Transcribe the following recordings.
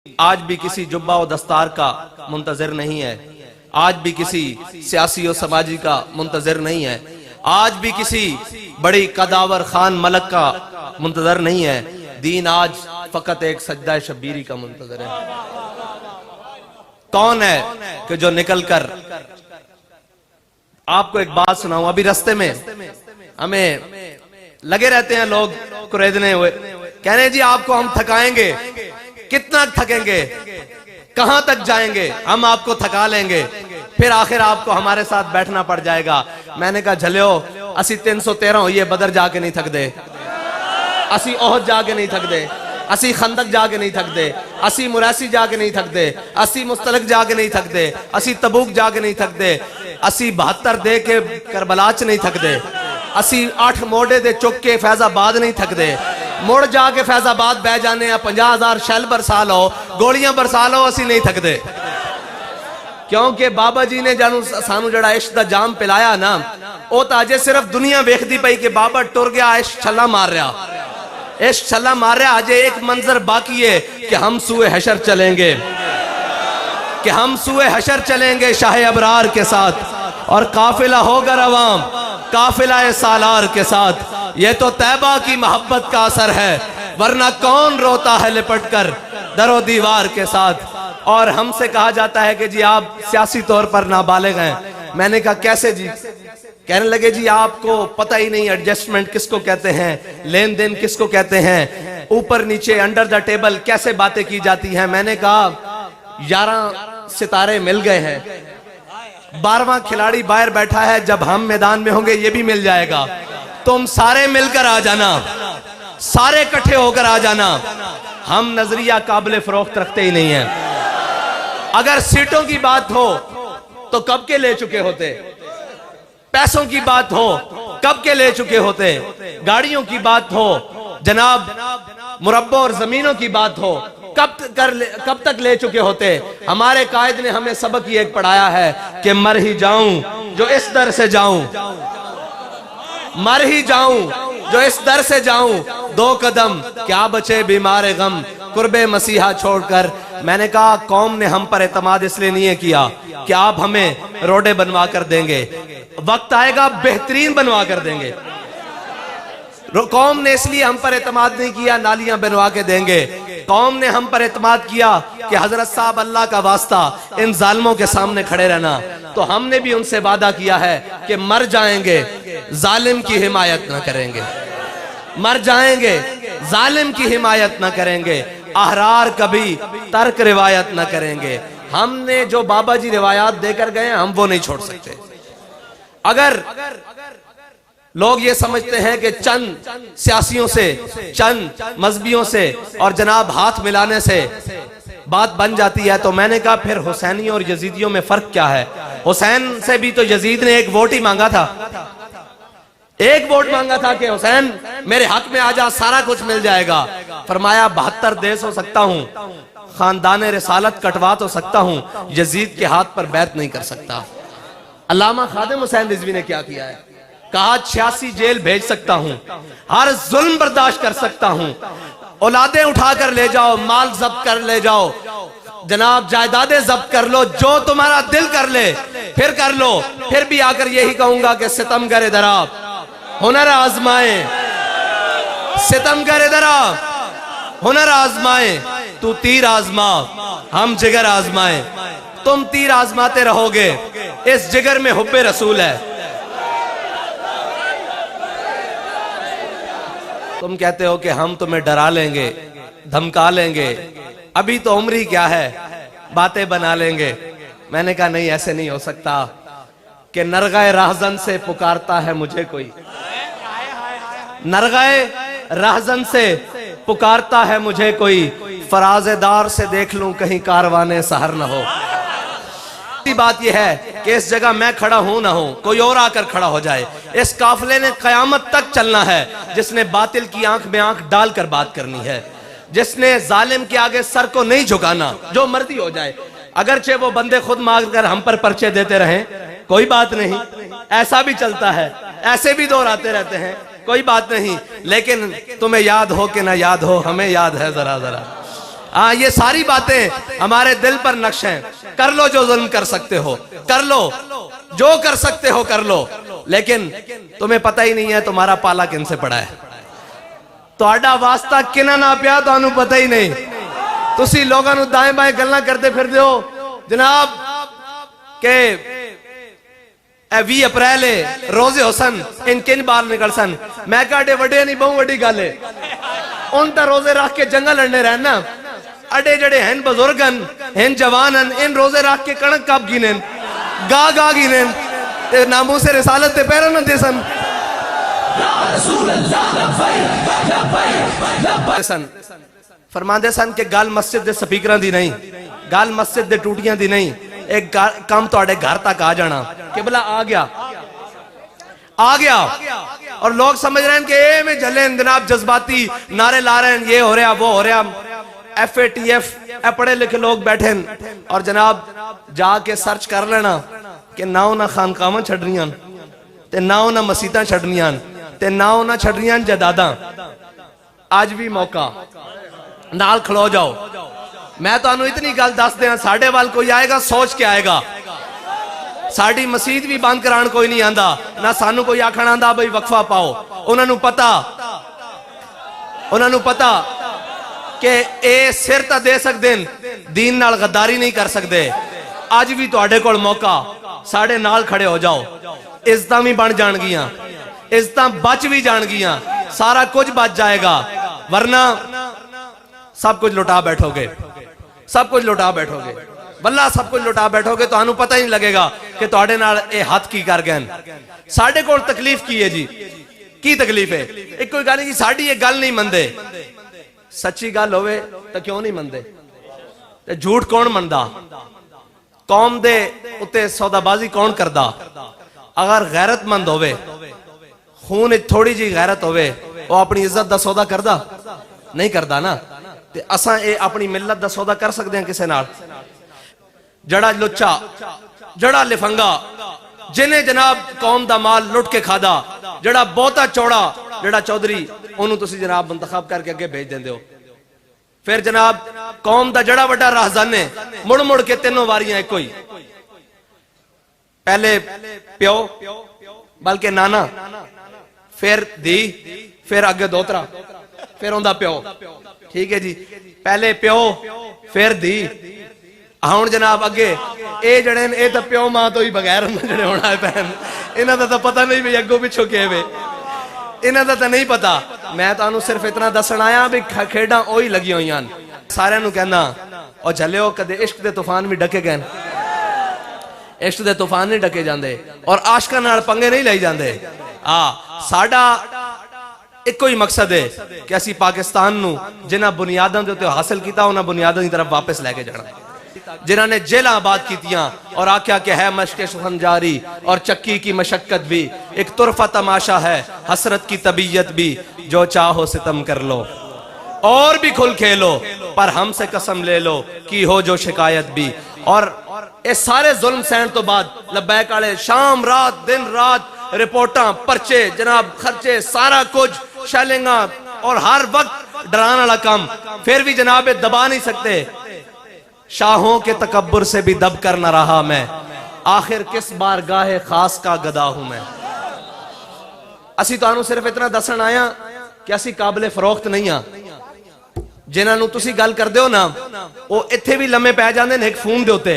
आज भी किसी जुब्बा और दस्तार का मुंतजर नहीं है, आज भी किसी सियासी और समाजी का मुंतजर नहीं है, आज भी किसी बड़ी कदावर खान मलक का मुंतजर नहीं है। दीन आज फकत एक सजदा शब्बीरी का मुंतजर है। कौन है कि जो निकल कर, आपको एक बात सुनाऊं, अभी रास्ते में हमें लगे रहते हैं लोग कुरेदने हुए, कह रहे हैं जी आपको हम थकाएंगे, कितना थकेंगे, कहां तक जाएंगे, हम आपको थका लेंगे, फिर आखिर आपको हमारे साथ बैठना पड़ जाएगा। मैंने कहा झलियो असी 313 होइए बदर जाके नहीं थक दे, असी ओहद जाके नहीं थक दे, असी खंदक जाके नहीं थक दे, असी मुरासी जाके नहीं थक दे, असी मुस्तलक जाके नहीं थक दे, असी तबूक जाके नहीं थक दे, असी 72 दे के करबलाच नहीं थक दे, असी 8 मोड़े दे चुक के फैजाबाद नहीं थक दे, मुड़ जाके फैजाबाद बह जाने 50,000 शैल बरसा लो, गोलियां बरसा लो, असी नहीं थकदे। क्योंकि बाबा जी ने जानू सानू जड़ा इश्क दा जाम पिलाया ना, वो तो अजे सिर्फ दुनिया वेखदी पई कि बाबा टुर गया, इश्क छल्ला मार रहा, इश्क छल्ला मार रहा। अजे एक मंजर बाकी है कि हम सूए हशर चलेंगे, कि हम सूए हशर चलेंगे शाह अबरार के साथ, और काफिला होगा रवाम काफिला सालार के साथ। ये तो तैबा की मोहब्बत का असर है, वरना कौन रोता है लिपट कर दरो दीवार के साथ। और हमसे कहा जाता है कि जी आप सियासी तौर पर नाबालिग हैं। मैंने कहा कैसे जी? कहने लगे जी आपको पता ही नहीं एडजस्टमेंट किसको कहते हैं, लेन देन किसको कहते हैं, ऊपर नीचे अंडर द टेबल कैसे बातें की जाती हैं। मैंने कहा 11 सितारे मिल गए हैं, 12वां खिलाड़ी बाहर बैठा है, जब हम मैदान में होंगे ये भी मिल जाएगा। तुम सारे मिलकर आ जाना, सारे इकट्ठे होकर आ जाना। हम नजरिया काबिल फरोख्त रखते ही नहीं है। अगर सीटों की बात हो तो कब के ले चुके होते, पैसों की बात हो कब के ले चुके होते, गाड़ियों की बात हो जनाब, मुरब्बों और जमीनों की बात हो कब तक ले चुके होते। हमारे कायद ने हमें सबक ये पढ़ाया है कि मर ही जाऊं जो इस दर से जाऊं, मर ही जाऊं जो इस दर से जाऊं, 2 कदम क्या बचे बीमार गम कुर्बे मसीहा छोड़कर। मैंने कहा कौम ने हम पर एतमाद इसलिए नहीं किया कि आप हमें रोडे बनवा कर देंगे, वक्त आएगा बेहतरीन बनवा कर देंगे। कौम ने इसलिए हम पर एतमाद नहीं किया नालियां बनवा के देंगे। कौम ने हम पर एतमाद किया कि हजरत साहब अल्लाह का वास्ता इन जालिमों के सामने खड़े रहना, तो हमने भी उनसे वादा किया है कि मर जाएंगे जालिम की हिमायत न करेंगे, मर जाएंगे जालिम की हिमायत न करेंगे, अहरार कभी तर्क रिवायत न करेंगे। हमने जो बाबा जी रिवायात देकर गए हम वो नहीं छोड़ सकते। अगर लोग ये समझते हैं कि चंद सियासियों से, चंद मजहबियों से और जनाब हाथ मिलाने से बात बन जाती है, तो मैंने कहा फिर हुसैनियों और यजीदियों में फर्क क्या है। हुसैन से भी तो यजीद ने एक वोट ही मांगा था, एक वोट मांगा था कि हुसैन मेरे हक में आ जा, सारा कुछ मिल जाएगा। फरमाया 72 देश हो सकता हूं, खानदान रिसालत कटवा तो सकता हूं, यजीद के हाथ पर बैत नहीं कर सकता। अल्लामा खादिम हुसैन रिजवी ने क्या किया है, कहा 86 जेल भेज सकता हूं, हर जुल्म बर्दाश्त कर सकता हूं, औलादे उठाकर ले जाओ, माल जब्त कर ले जाओ, जनाब जायदादें जब्त कर लो, जो तुम्हारा दिल कर ले फिर कर लो। फिर भी आकर यही कहूंगा कि सितमगर इधर आ, हुनर आजमाए, सितमगर इधर आ, हुनर आजमाए, तू तीर आजमा हम जिगर आजमाए। तुम तीर आजमाते रहोगे, इस जिगर में हुब्बे रसूल है। तुम कहते हो कि हम तुम्हें डरा लेंगे, धमका लेंगे, अभी तो उम्र ही क्या है, बातें बना लेंगे। मैंने कहा नहीं, ऐसे नहीं हो सकता कि नरगाए राहजन से पुकारता है मुझे कोई, नरगाए राहजन से पुकारता है मुझे कोई, फराजेदार से देख लूं कहीं कारवाने सहर न हो। बात यह है कि इस जगह मैं खड़ा हूं ना हूं, कोई और आकर खड़ा हो जाए। इस काफिले ने कयामत तक चलना है, जिसने बातिल की आंख में आंख डालकर बात करनी है, जिसने जालिम के आगे सर को नहीं झुकाना, जो मर्जी हो जाए। अगरचे वो बंदे खुद मांगकर हम पर पर्चे देते रहें, कोई बात नहीं, ऐसा भी चलता है, ऐसे भी दौर आते रहते हैं, कोई बात नहीं। लेकिन तुम्हें याद हो कि ना याद हो, हमें याद है जरा जरा। हाँ, ये सारी बातें हमारे दिल पर नक्श हैं। कर लो जो जुल्म कर सकते हो, कर लो जो कर सकते हो, कर लो, लेकिन तुम्हें पता ही नहीं है तुम्हारा पाला किन से पड़ा है, ਤੁਹਾਡਾ ਵਾਸਤਾ ਕਿਨਾਂ ਨਾ ਪਿਆ ਤੁਹਾਨੂੰ पता ही नहीं। तुसी लोगों ਨੂੰ दाएं बाएं गल्लां करते फिरदे हो जनाब के 20 अप्रैल रोजे हुसन इन किन बाल निकल सन। मैं कहा वड्डे नहीं बहुत वड्डी गल है, उन तो रोजे रख के जंगल लड़ने रहना, अडे जड़े हैं बुजुर्ग हैं जवान हैं, इन रोजे रख के कणक कब गिने गा गा गिने ते नामू से रिसालत ते पैर न दे सन। फरमांदे सन कि गल मस्जिद दे स्पीकर दी नहीं, गल मस्जिद दे टूटियां दी नहीं, एक काम तुहाडे घर तक आ जाना कि भला आ गया आ गया। और लोग समझ रहे हैं कि ए में जले जनाब जज्बाती नारे ला रहे हैं, ये हो रहा वो हो रहा, FATF पढ़े लिखे लोग बैठे हैं। और जनाब जाके सर्च कर लेना कि ना उन्हें खानकावां छड़नियां ते ना उन्हें मसीतां छड़नियां ते ना उन्हें छड़नियां जदादा। आज भी मौका नाल खलो जाओ। मैं तो इतनी गल दस दिया, साडे वाल कोई आएगा सोच के आएगा, साड़ी मसीत भी बंद करान कोई नहीं आंदा, ना सानू कोई आखण आंदा भाई वक्फा पाओ। उन्होंने पता कि ए सिर तो दे सकते दीन नाल गद्दारी नहीं कर सकते। अज भी तुहाडे कोल मौका, साडे नाल खड़े हो जाओ, इज्जत भी बन जाणगियां, इज्जत बच भी जाणगियां, सारा कुछ बच जाएगा, वरना सब कुछ लुटा बैठोगे, सब कुछ लुटा बैठोगे, बल्ला सब कुछ लुटा बैठोगे, तो आनू पता ही नहीं लगेगा कि तुहाडे नाल ए हाथ की कर गए। साडे कोल तकलीफ की है जी, की तकलीफ है? एक कोई गल जी साडी ये गल नहीं मनदे, सच्ची गल होवे तो क्यों नहीं मनदे, ते झूठ कौन मनदा, कौम दे उत्ते सौदाबाजी कौन करदा? अगर गैरतमंद होवे, खून थोड़ी जी गैरत होवे, वो अपनी इज्जत दा सौदा करदा नहीं करदा ना। ते असां ए अपनी मिलत दा सौदा कर सकते हैं किसे नाल? जड़ा लुच्चा, जड़ा लिफंगा, जिन्हें जनाब कौम दा माल लुट के खादा, जड़ा बहुता चौड़ा, जड़ा चौधरी, उन्होंने तुसी जनाब मुंतखब करके अगे भेज देंदे हो। फिर जनाब कौम दा जड़ा वड्डा राहज़ान है, मुड़ मुड़ के तीनों वारियां एको ही, पहले प्यो बल्कि नाना, फिर धी, फिर अगे दोतरा, फिर उनका प्यो। ठीक है जी, पहले प्यो फिर धी, हुण जनाब अगे ए जड़े ए तो प्यो मां तो ही बगैर जड़े होना है पैन, इन्हां दा तो पता नहीं भी अगों पिछों के वे, इन्हां दा तो नहीं पता। मैं तुहानू सिर्फ इतना दसन आया भी खेडां ओही लगी हुई हैं। सारिआं नू कहना और झल्लिओ कदे इश्क दे तूफान भी डके गए, इश्क दे तूफान नहीं डके जाते और आशकां नाल पंगे नहीं लाई जाते। साडा एको ही मकसद है कि असी पाकिस्तान नू जिन्हां बुनियादां दे उत्ते हासिल कीता उन्हां बुनियादां दी तरफ वापस लैके जाना। जिन्हां ने जेलां आबाद कीतियां और आख्या कि है मशक़े सुखन जारी और चक्की की मशक्कत भी, एक तुरफा तमाशा है हसरत की तबीयत भी, जो चाहो सितम कर लो और भी खुल खेलो, पर हमसे कसम ले लो की हो जो शिकायत भी। और ये सारे जुल्म सहन तो बाद लब्बैक वाले शाम रात दिन रात रिपोर्टां परचे जनाब खर्चे सारा कुछ शैलिंगा और हर वक्त डराने वाला काम, फिर भी जनाब दबा नहीं सकते। शाहों के तकब्बुर से भी दब कर न रहा मैं, आखिर किस बार गाहे खास का गदा हूं मैं। असी तुहानू सिर्फ इतना दसन आया कि असी काबिले फरोख्त नहीं हाँ। जिन्हां नू तुसी गल करदे हो ना, वो इत्थे भी लम्मे पै जांदे ने एक फोन दे उत्ते।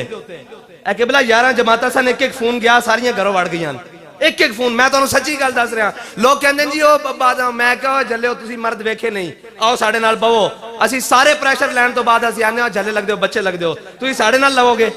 ए कि भला 11 जमातां सन, एक एक फोन गया, सारियां घरों वड़ गईयां, एक एक फोन। मैं तुहानू सच्ची गल दस रहा, लोग कहंदे जी ओ बाबा, मैं कहा जल्ले तुसी मर्द वेखे नहीं, आओ साडे नाल बवो। असी सारे प्रेशर लैण तो बाद असी आने जल्ले लगदे हो, बच्चे लगदे हो, तुसी साडे नाल लवोगे?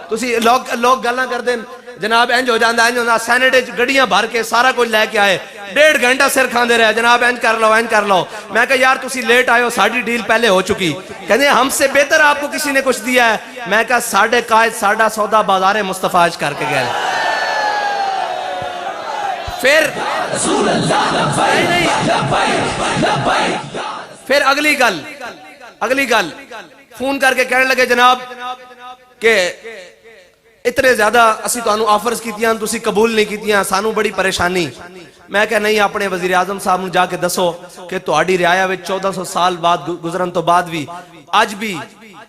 तुसी लोग गल्लां करदे जनाब इंज हो जाता, इंज होता, सैनेट गड्डियां भर के सारा कुछ लैके आए, 1.5 घंटा सिर खाते रहे, जनाब इंज कर लो इंज कर लो। मैं कहा यार तुसी लेट आए हो, साडी डील पहले हो चुकी। कहते हमसे बेहतर आपको किसी ने कुछ दिया है। मैं कहा साडे कायद साडा सौदा बाजारे मुस्तफाज करके गए। फिर अगली गल फोन करके कहने लगे जनाब के इतने ज्यादा असी तुहानू ऑफर्स कीतियां, तुसी कबूल नहीं कीतियां, सानू बड़ी परेशानी। मैं कहा नहीं, अपने वजीर आजम साहब नू जाके दसो कि तुहाडी रियाया विच 1400 साल बाद गुजरन तो बाद भी अज भी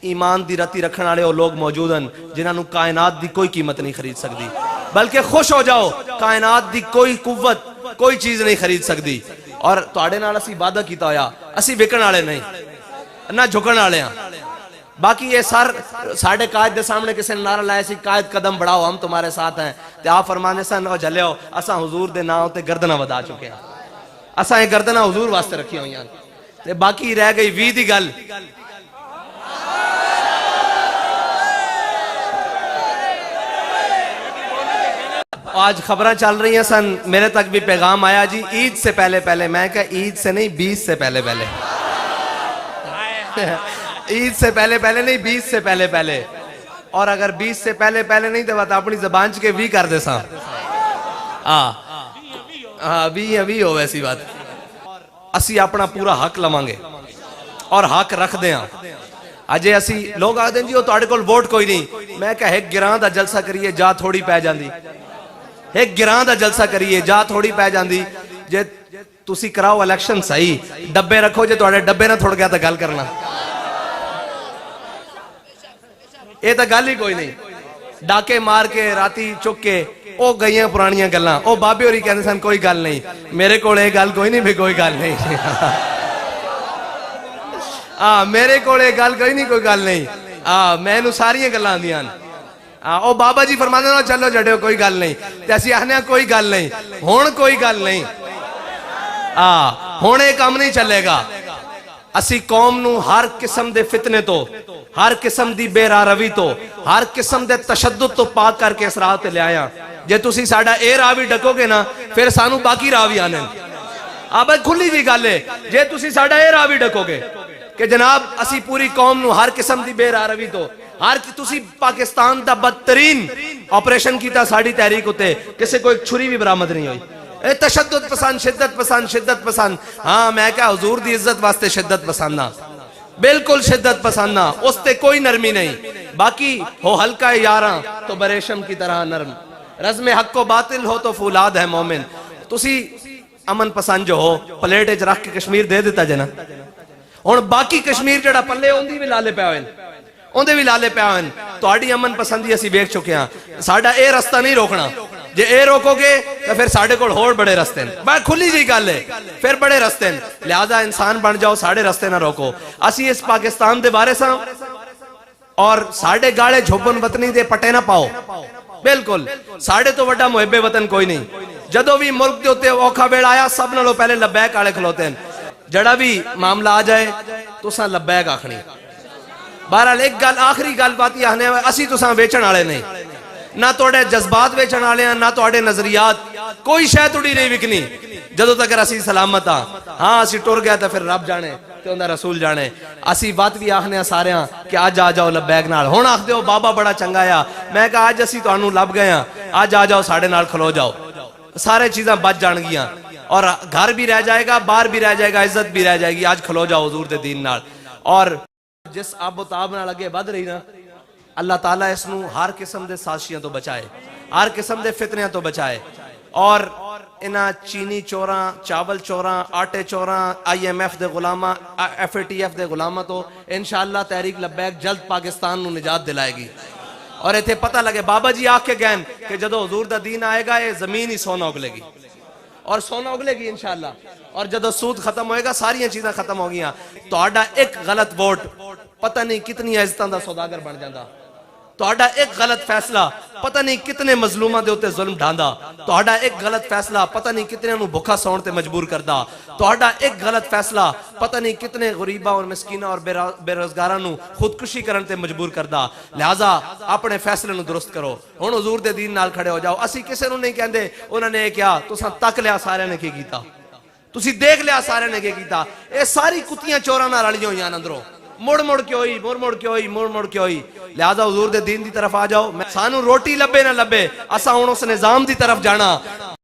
ईमान दी रती रखने वाले वो लोग मौजूद हैं जिन्होंने कायनात दी कोई कीमत नहीं खरीद सकती। बल्कि खुश हो जाओ, कायनात दी कोई कुव्वत कोई चीज नहीं खरीद सकती। और तुहाडे नाल असीं वादा कीता होया, असीं विकण वाले नहीं ना झुकण वाले हां। बाकी ये सर साढ़े कायद के सामने किसी ने नारा लाया सी, कायद कदम बढ़ाओ हम तुम्हारे साथ हैं, ते आप फरमाने सन ओ झलियो असा हुजूर दे नाम ते गर्दना वधा चुके हैं, असा ये गर्दना हुजूर वास्ते रखी हुई हैं। ते बाकी रह गई 20 दी गल। आज खबरें चल रही हैं सन, मेरे तक भी पैगाम आया जी ईद से पहले पहले, मैं क्या ईद से नहीं 20 से पहले पहले ईद से पहले पहले नहीं 20 से पहले पहले। और अगर 20 से पहले पहले नहीं तो अपनी जबान के भी कर दे सा अभी अभी हो वैसी बात। असी अपना पूरा हक लवांगे और हक रखते हैं। अजे असी लोग आखते जी तुहाडे कोल वोट कोई नहीं, मैं क्या एक गिरां दा जलसा करिए जा थोड़ी पै जांदी, एक गिरां दा जलसा करिए जा थोड़ी पै जांदी। जे तुसी कराओ इलेक्शन सही, डब्बे रखो, जे तुहाडे डब्बे ना थोड़ गया तो गल करना, ये तो गल ही कोई नहीं। डाके मार के राती चुक के ओ गई पुरानियां गल्लां, ओ बाबे होरी कहंदे सन कोई गल नहीं, मेरे कोल ये गल कोई नहीं भी कोई गल नहीं मेरे कोल ये गल कोई नहीं कोई गल नहीं, मैनू सारियां गल्लां आंदियां न। ओ बाबा जी फरमांदे ने चलो जड़ियो कोई गल नहीं, ते असीं आखने कोई गल नहीं, हुण कोई गल नहीं, हुण ये काम नहीं चलेगा। असी कौम नू हर किस्म दे फितने तो, हर किस्म दी बेरारवी तो, हर किस्म दे तशद्दुद तो पाक करके इस राह ते ले आया। जे तुसी साडा ए राह भी डकोगे ना फिर सानू बाकी राह भी आने। अब खुली जी गल है, जे तुसी साडा ए राह भी डकोगे कि जनाब असी पूरी कौम नू हर किस्म दी बेरारवी तो, हर तुसी पाकिस्तान दा बदतरीन ऑपरेशन कीता साडी तहरीक उते, किसी को एक छुरी भी बरामद नहीं हुई। तशद्दुद पसंद, शिद्दत पसंद, शिद्दत पसंद, हाँ मैं क्या हुजूर दी इज्जत वास्ते शिद्दत पसंद ना, बिल्कुल शिद्दत पसंद ना, उसते कोई नरमी नहीं। बाकी हो हल्का यारा तो बरेशम की तरह नरम, रज़्म हक को बातिल हो तो फूलाद है मोमिन। तुसी अमन पसंद जो हो प्लेट च रख के कश्मीर दे दिता जना, हुण बाकी कश्मीर जड़ा पल्ले उंदी भी लाले पै होए, उंदे भी लाले पै होए। तुहाडी अमन पसंदी असीं वेख चुके हां, साडा ए रास्ता नहीं रोकना। जे ए रोकोगे तो फिर साढ़े कोल होर बड़े रस्ते हैं, बड़ा खुली जी गल है, फिर बड़े रस्ते हैं। लिहाजा इंसान बन जाओ, साढ़े रस्ते ना रोको। असी इस पाकिस्तान दे वारिस हां और साढ़े गाले झोबन वतनी दे पटे ना पाओ, बिल्कुल साढ़े तो वड्डा मुहिब्बे वतन कोई नहीं। जदों भी मुल्क के उत्ते औखा वेला आया सब नालों पहले लब्बैक आले खलोते हैं। जड़ा भी मामला आ जाए तुसां लब्बैक आखनी। बहरहाल एक गल आखिरी गल बात आखने असी तुसां वेचण वाले नहीं, ना तोड़े जज्बात वेचण वाले हैं, ना तोड़े नजरियात, कोई शय तुड़ी नहीं विकनी जदों तक असी सलामत हाँ असी टुर गया तो फिर रब जाने ते उंदा रसूल जाने। असी बात भी आखने सारे कि अज आ जाओ लब्बैक नाल, हुण आखदे हो बाबा बड़ा चंगा आ, मैं कहा अज असी तुहानू लभ गए हैं, अज आ जाओ साडे नाल खलो जाओ, सारे चीज़ां बच जाणगियां और घर भी रह जाएगा, बाहर भी रह जाएगा, इज्जत भी रह जाएगी। आज खलो जाओ हुजूर दे दीन नाल। और जिस आबोताब नाल अगे वध रही ना, अल्लाह ताला इसनू हर किस्म दे साजिशां तो बचाए, हर किस्म दे फितनियां तो बचाए। और इन्हां चीनी चोरां, चावल चोरां, आटे चोरां, IMF दे गुलामा, FATF दे गुलामा तो इंशाअल्लाह तहरीक लब्बैक जल्द पाकिस्तान नू निजात दिलाएगी। और इत्थे पता लगे बाबा जी आख के गए कि जदों हुजूर दा दीन आएगा ये जमीन ही सोना उगलेगी और सोना उगलेगी इंशाअल्लाह। और जदों सूद खत्म होएगा सारियां चीज़ां खत्म हो गईयां। तुहाडा एक गलत वोट पता नहीं कितनी इज्जतां दा सौदागर बन जांदा, तुहाडा एक गलत फैसला पता नहीं कितने मजलूमां दे उत्ते जुल्म ढांदा, तुहाडा एक गलत फैसला पता नहीं कितने नू भुखा सौण ते मजबूर करदा, तुहाडा एक गलत फैसला पता नहीं कितने गरीबा और मिसकीना और बेरोजगारां नू खुदकुशी करन ते मजबूर करदा। लिहाजा अपने फैसले नू दुरुस्त करो, हुण हुजूर दे दीन नाल खड़े हो जाओ। असी किसे नू नहीं कहंदे उन्होंने क्या तुसां तक लिया सारियां ने की कीता, तुसी देख लिया सारियां ने की कीता। ये सारी कुत्तियां चोरां नाल रलियां होईयां अंदरों, मुड़ मुड़ के होई, मुड़ मुड़ के होई, मुड़ मुड़ के होई। लिहाजा हुजूर दे दीन दी तरफ आ जाओ। सानू रोटी लब्बे ना लब्बे, असा हुण उस निजाम दी तरफ जाना